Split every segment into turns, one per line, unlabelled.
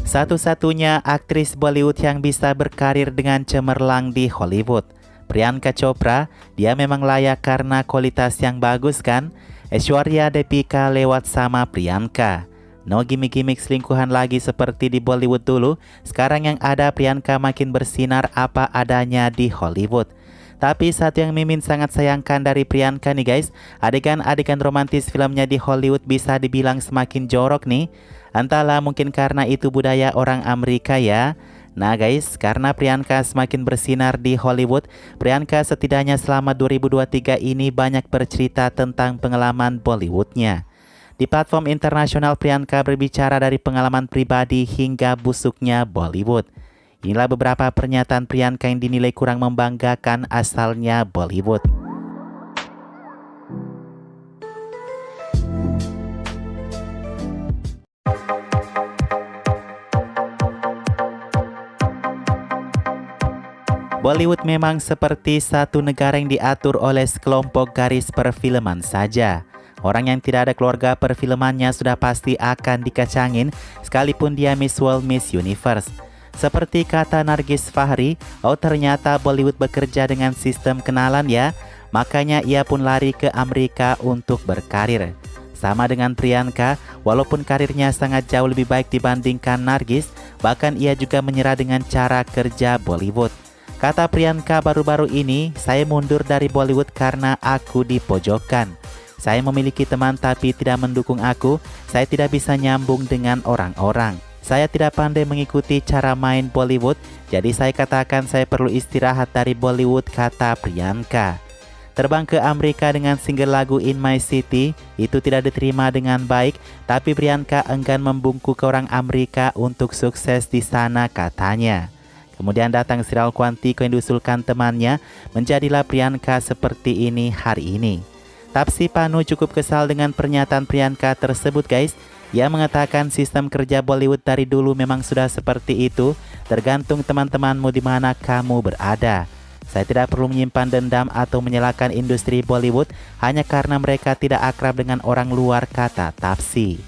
Satu-satunya aktris Bollywood yang bisa berkarir dengan cemerlang di Hollywood. Priyanka Chopra, dia memang layak karena kualitas yang bagus kan? Aishwarya Deepika lewat sama Priyanka. No gimmick-gimmick selingkuhan lagi seperti di Bollywood dulu. Sekarang yang ada Priyanka makin bersinar apa adanya di Hollywood. Tapi satu yang Mimin sangat sayangkan dari Priyanka nih guys, adegan-adegan romantis filmnya di Hollywood bisa dibilang semakin jorok nih. Entahlah, mungkin karena itu budaya orang Amerika ya. Nah guys, karena Priyanka semakin bersinar di Hollywood, Priyanka setidaknya selama 2023 ini banyak bercerita tentang pengalaman Bollywoodnya. Di platform internasional, Priyanka berbicara dari pengalaman pribadi hingga busuknya Bollywood. Inilah beberapa pernyataan Priyanka yang dinilai kurang membanggakan asalnya Bollywood. Bollywood memang seperti satu negara yang diatur oleh sekelompok garis perfilman saja. Orang yang tidak ada keluarga perfilmannya sudah pasti akan dikacangin sekalipun dia Miss World, Miss Universe. Seperti kata Nargis Fahri, oh ternyata Bollywood bekerja dengan sistem kenalan ya, makanya ia pun lari ke Amerika untuk berkarir. Sama dengan Priyanka, walaupun karirnya sangat jauh lebih baik dibandingkan Nargis, bahkan ia juga menyerah dengan cara kerja Bollywood. Kata Priyanka baru-baru ini, saya mundur dari Bollywood karena aku dipojokkan. Saya memiliki teman tapi tidak mendukung aku, saya tidak bisa nyambung dengan orang-orang. Saya tidak pandai mengikuti cara main Bollywood, jadi saya katakan saya perlu istirahat dari Bollywood, kata Priyanka. Terbang ke Amerika dengan single lagu In My City, itu tidak diterima dengan baik, tapi Priyanka enggan membungkuk ke orang Amerika untuk sukses di sana, katanya. Kemudian datang serial Quantico yang diusulkan temannya, menjadilah Priyanka seperti ini hari ini. Tapsi Pannu cukup kesal dengan pernyataan Priyanka tersebut guys. Ia mengatakan sistem kerja Bollywood dari dulu memang sudah seperti itu, tergantung teman-temanmu di mana kamu berada. Saya tidak perlu menyimpan dendam atau menyalahkan industri Bollywood hanya karena mereka tidak akrab dengan orang luar, kata Tapsi.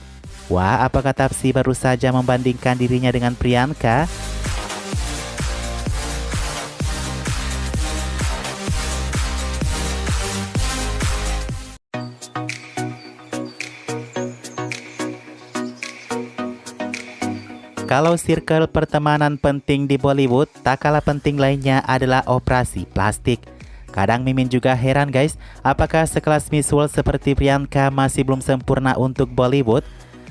Wah, apakah Tapsi baru saja membandingkan dirinya dengan Priyanka? Kalau circle pertemanan penting di Bollywood, tak kalah penting lainnya adalah operasi plastik. Kadang Mimin juga heran guys, apakah sekelas Miss World seperti Priyanka masih belum sempurna untuk Bollywood?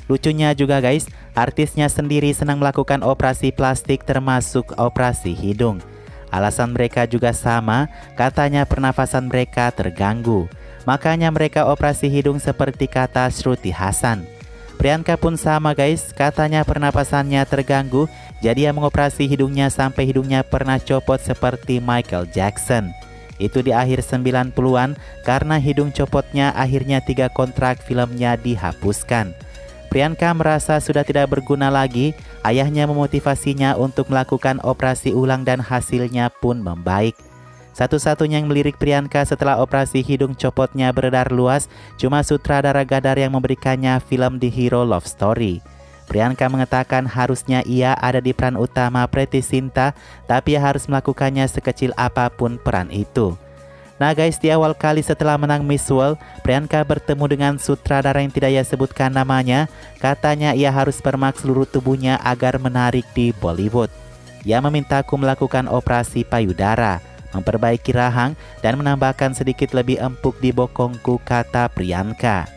Lucunya juga guys, artisnya sendiri senang melakukan operasi plastik termasuk operasi hidung. Alasan mereka juga sama, katanya pernafasan mereka terganggu. Makanya mereka operasi hidung seperti kata Shruti Hassan. Priyanka pun sama guys, katanya pernapasannya terganggu, jadi ia mengoperasi hidungnya sampai hidungnya pernah copot seperti Michael Jackson. Itu di akhir 90-an, karena hidung copotnya akhirnya 3 kontrak filmnya dihapuskan. Priyanka merasa sudah tidak berguna lagi, ayahnya memotivasinya untuk melakukan operasi ulang dan hasilnya pun membaik. Satu-satunya yang melirik Priyanka setelah operasi hidung copotnya beredar luas cuma sutradara Gadar yang memberikannya film The Hero Love Story. Priyanka mengatakan harusnya ia ada di peran utama Preity Zinta, tapi ia harus melakukannya sekecil apapun peran itu. Nah guys, di awal kali setelah menang Miss World, Priyanka bertemu dengan sutradara yang tidak ia sebutkan namanya. Katanya ia harus permak seluruh tubuhnya agar menarik di Bollywood. Ia memintaku melakukan operasi payudara, memperbaiki rahang, dan menambahkan sedikit lebih empuk di bokongku, kata Priyanka.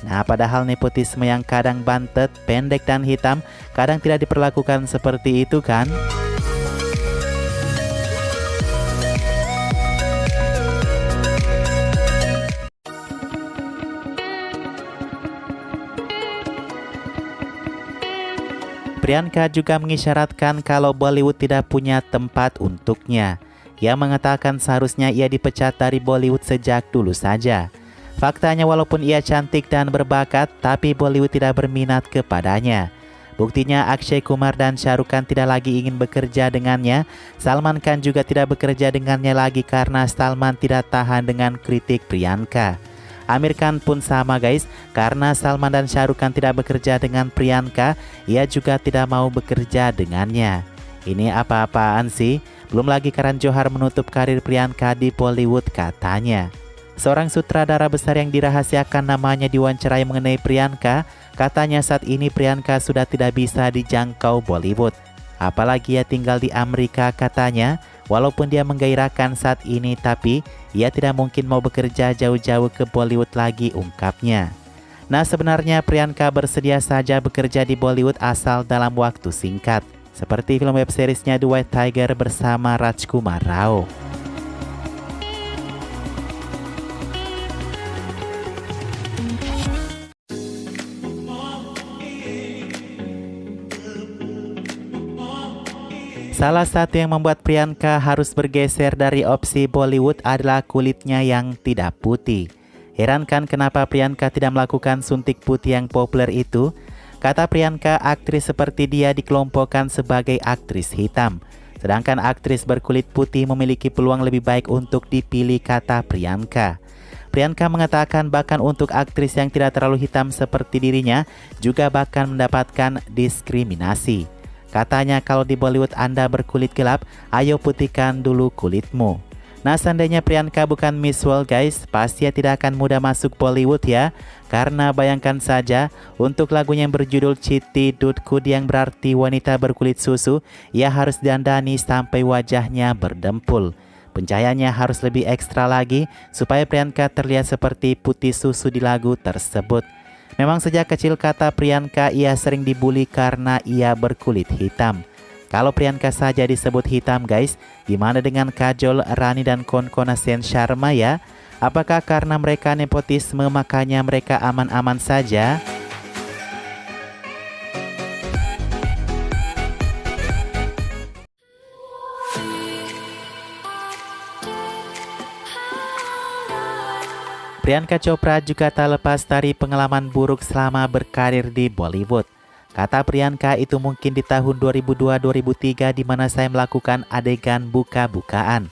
Nah, padahal nepotisme yang kadang bantet, pendek dan hitam, kadang tidak diperlakukan seperti itu kan? Priyanka juga mengisyaratkan kalau Bollywood tidak punya tempat untuknya. Ia mengatakan seharusnya ia dipecat dari Bollywood sejak dulu saja. Faktanya walaupun ia cantik dan berbakat, tapi Bollywood tidak berminat kepadanya. Buktinya Akshay Kumar dan Shah Rukh Khan tidak lagi ingin bekerja dengannya. Salman Khan juga tidak bekerja dengannya lagi karena Salman tidak tahan dengan kritik Priyanka. Amir Khan pun sama guys, karena Salman dan Shah Rukh Khan tidak bekerja dengan Priyanka, ia juga tidak mau bekerja dengannya. Ini apa-apaan sih? Belum lagi Karan Johar menutup karir Priyanka di Bollywood katanya. Seorang sutradara besar yang dirahasiakan namanya diwawancarai mengenai Priyanka, katanya saat ini Priyanka sudah tidak bisa dijangkau Bollywood. Apalagi ia tinggal di Amerika katanya. Walaupun dia menggairahkan saat ini, tapi ia tidak mungkin mau bekerja jauh-jauh ke Bollywood lagi, ungkapnya. Nah, sebenarnya Priyanka bersedia saja bekerja di Bollywood asal dalam waktu singkat, seperti film web seriesnya The White Tiger bersama Rajkumar Rao. Salah satu yang membuat Priyanka harus bergeser dari opsi Bollywood adalah kulitnya yang tidak putih. Heran kan kenapa Priyanka tidak melakukan suntik putih yang populer itu? Kata Priyanka, aktris seperti dia dikelompokkan sebagai aktris hitam. Sedangkan aktris berkulit putih memiliki peluang lebih baik untuk dipilih, kata Priyanka. Priyanka mengatakan bahkan untuk aktris yang tidak terlalu hitam seperti dirinya juga bahkan mendapatkan diskriminasi. Katanya kalau di Bollywood Anda berkulit gelap, ayo putihkan dulu kulitmu. Nah, seandainya Priyanka bukan Miss World guys, pasti tidak akan mudah masuk Bollywood ya. Karena bayangkan saja, untuk lagunya yang berjudul Chiti Dudkud yang berarti wanita berkulit susu, ia harus dandani sampai wajahnya berdempul. Pencahayaannya harus lebih ekstra lagi supaya Priyanka terlihat seperti putih susu di lagu tersebut. Memang sejak kecil, kata Priyanka, ia sering dibully karena ia berkulit hitam. Kalau Priyanka saja disebut hitam guys, gimana dengan Kajol, Rani dan Konkona Sen Sharma ya? Apakah karena mereka nepotisme makanya mereka aman-aman saja? Priyanka Chopra juga tak lepas dari pengalaman buruk selama berkarir di Bollywood. Kata Priyanka, itu mungkin di tahun 2002-2003 di mana saya melakukan adegan buka-bukaan.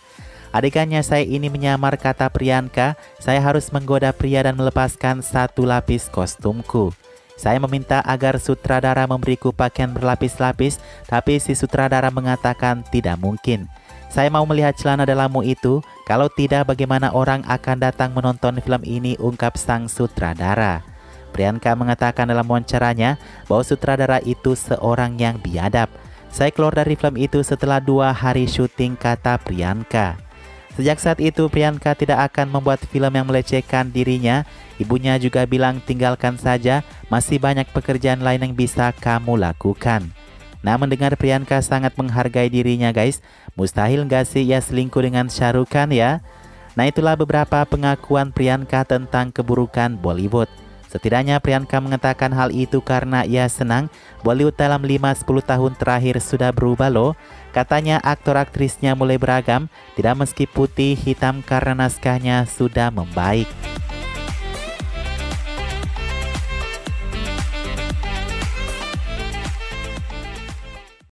Adegannya saya ini menyamar, kata Priyanka, saya harus menggoda pria dan melepaskan satu lapis kostumku. Saya meminta agar sutradara memberiku pakaian berlapis-lapis, tapi si sutradara mengatakan tidak mungkin. Saya mau melihat celana dalammu itu, kalau tidak bagaimana orang akan datang menonton film ini, ungkap sang sutradara. Priyanka mengatakan dalam wawancaranya bahwa sutradara itu seorang yang biadab. Saya keluar dari film itu setelah 2 hari syuting, kata Priyanka. Sejak saat itu Priyanka tidak akan membuat film yang melecehkan dirinya. Ibunya juga bilang tinggalkan saja, masih banyak pekerjaan lain yang bisa kamu lakukan. Nah, mendengar Priyanka sangat menghargai dirinya guys, mustahil nggak sih ia selingkuh dengan Shah Rukh Khan ya? Nah, itulah beberapa pengakuan Priyanka tentang keburukan Bollywood. Setidaknya Priyanka mengatakan hal itu karena ia senang Bollywood dalam 5-10 tahun terakhir sudah berubah loh. Katanya aktor aktrisnya mulai beragam, tidak meski putih hitam karena naskahnya sudah membaik.